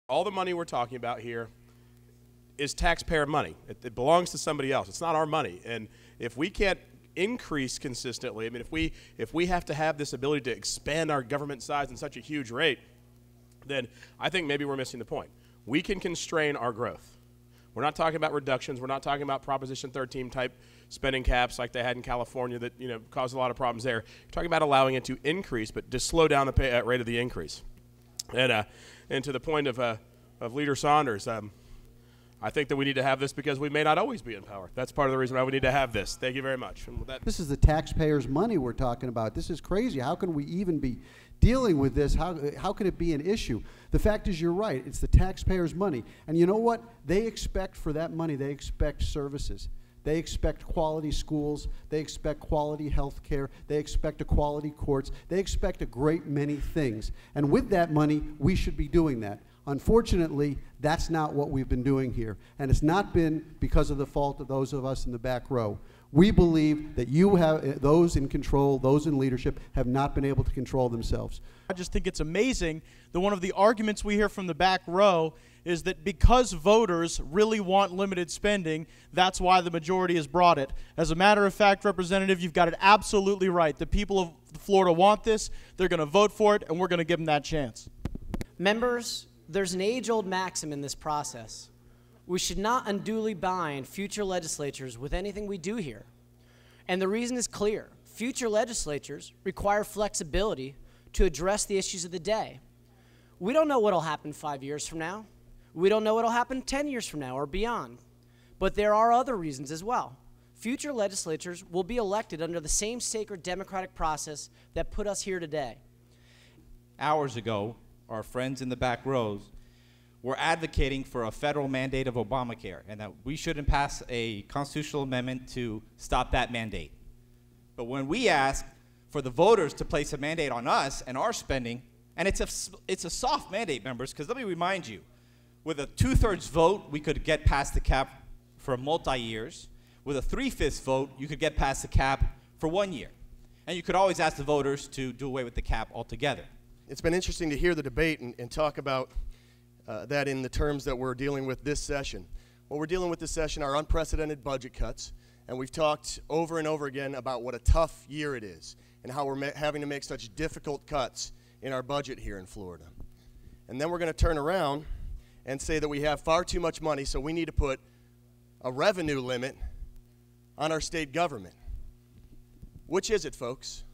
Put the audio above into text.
All the money we're talking about here is taxpayer money. It belongs to somebody else. It's not our money. And if we can't increase consistently, I mean, if we have to have this ability to expand our government size in such a huge rate, then I think maybe we're missing the point. We can constrain our growth. We're not talking about reductions. We're not talking about Proposition 13 type spending caps like they had in California that caused a lot of problems there. We're talking about allowing it to increase, but to slow down the rate of the increase. And to the point of Leader Saunders, I think that we need to have this because we may not always be in power. That's part of the reason why we need to have this. Thank you very much. And with that, this is the taxpayers' money we're talking about. This is crazy. How can we even be dealing with this? How can it be an issue? The fact is, you're right. It's the taxpayers' money. And you know what? They expect for that money, they expect services. They expect quality schools. They expect quality health care. They expect quality courts. They expect a great many things. And with that money, we should be doing that. Unfortunately, that's not what we've been doing here. And it's not been because of the fault of those of us in the back row. We believe that those in control, those in leadership, have not been able to control themselves. I just think it's amazing that one of the arguments we hear from the back row is that because voters really want limited spending, that's why the majority has brought it. As a matter of fact, Representative, you've got it absolutely right. The people of Florida want this, they're going to vote for it, and we're going to give them that chance. Members, there's an age-old maxim in this process. We should not unduly bind future legislatures with anything we do here. And the reason is clear. Future legislatures require flexibility to address the issues of the day. We don't know what will happen 5 years from now. We don't know what will happen 10 years from now or beyond. But there are other reasons as well. Future legislatures will be elected under the same sacred democratic process that put us here today. Hours ago, our friends in the back rows were advocating for a federal mandate of Obamacare and that we shouldn't pass a constitutional amendment to stop that mandate. But when we ask for the voters to place a mandate on us and our spending, and it's a soft mandate, members, because let me remind you, with a 2/3 vote, we could get past the cap for multi-years. With a 3/5 vote, you could get past the cap for 1 year. And you could always ask the voters to do away with the cap altogether. It's been interesting to hear the debate and talk about that in the terms that we're dealing with this session. What we're dealing with this session are unprecedented budget cuts, and we've talked over and over again about what a tough year it is and how we're having to make such difficult cuts in our budget here in Florida. And then we're going to turn around and say that we have far too much money, so we need to put a revenue limit on our state government. Which is it, folks?